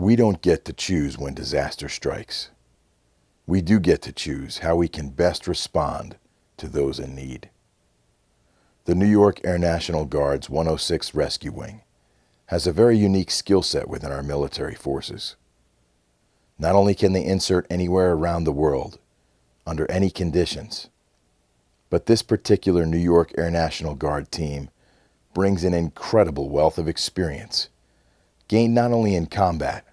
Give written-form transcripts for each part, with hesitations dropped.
We don't get to choose when disaster strikes. We do get to choose how we can best respond to those in need. The New York Air National Guard's 106 Rescue Wing has a very unique skill set within our military forces. Not only can they insert anywhere around the world, under any conditions, but this particular New York Air National Guard team brings an incredible wealth of experience, gained not only in combat,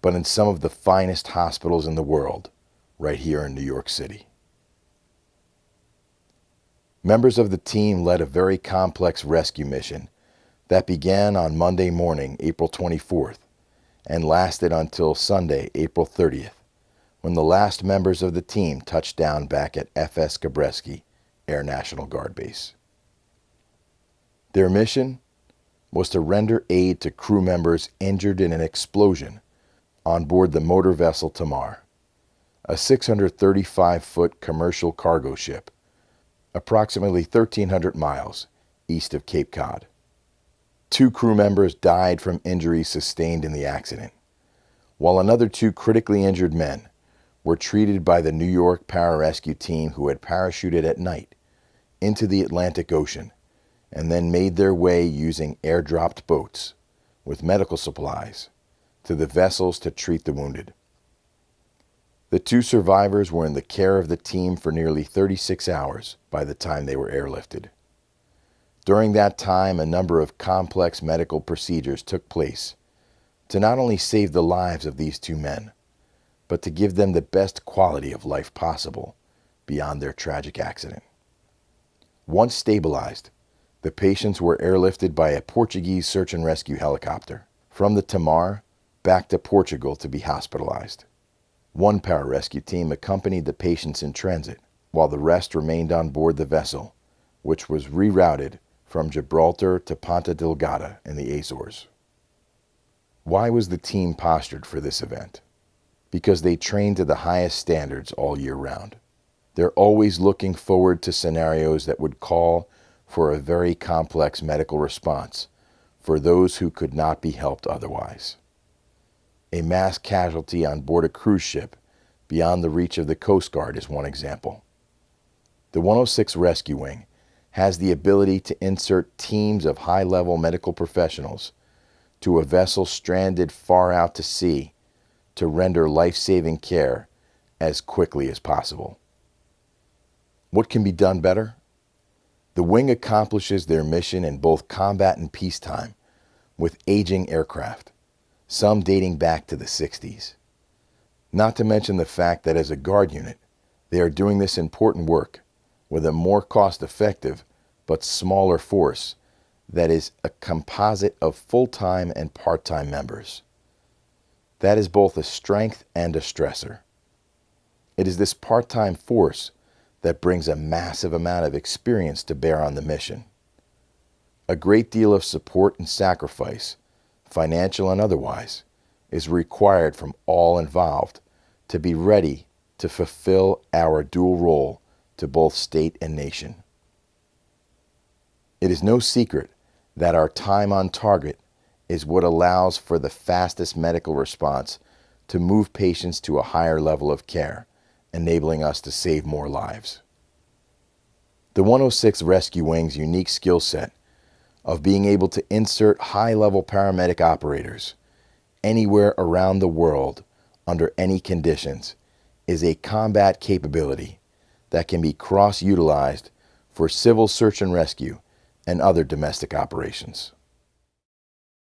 but in some of the finest hospitals in the world, right here in New York City. Members of the team led a very complex rescue mission that began on Monday morning, April 24th, and lasted until Sunday, April 30th, when the last members of the team touched down back at FS Gabreski Air National Guard Base. Their mission was to render aid to crew members injured in an explosion on board the motor vessel Tamar, a 635-foot commercial cargo ship, approximately 1,300 miles east of Cape Cod. 2 crew members died from injuries sustained in the accident, while another 2 critically injured men were treated by the New York pararescue team who had parachuted at night into the Atlantic Ocean and then made their way using airdropped boats with medical supplies to the vessels to treat the wounded. The 2 survivors were in the care of the team for nearly 36 hours by the time they were airlifted. During that time, a number of complex medical procedures took place to not only save the lives of these 2 men, but to give them the best quality of life possible beyond their tragic accident. Once stabilized, the patients were airlifted by a Portuguese search and rescue helicopter from the Tamar back to Portugal to be hospitalized. 1 pararescue team accompanied the patients in transit, while the rest remained on board the vessel, which was rerouted from Gibraltar to Ponta Delgada in the Azores. Why was the team postured for this event? Because they train to the highest standards all year round. They're always looking forward to scenarios that would call for a very complex medical response for those who could not be helped otherwise. A mass casualty on board a cruise ship beyond the reach of the Coast Guard is one example. The 106 Rescue Wing has the ability to insert teams of high-level medical professionals to a vessel stranded far out to sea to render life-saving care as quickly as possible. What can be done better? The wing accomplishes their mission in both combat and peacetime with aging aircraft, some dating back to the 60s. Not to mention the fact that as a guard unit, they are doing this important work with a more cost-effective but smaller force that is a composite of full-time and part-time members. That is both a strength and a stressor. It is this part-time force that brings a massive amount of experience to bear on the mission. A great deal of support and sacrifice, financial and otherwise, is required from all involved to be ready to fulfill our dual role to both state and nation. It is no secret that our time on target is what allows for the fastest medical response to move patients to a higher level of care, enabling us to save more lives. The 106 Rescue Wing's unique skill set of being able to insert high-level paramedic operators anywhere around the world under any conditions is a combat capability that can be cross-utilized for civil search and rescue and other domestic operations.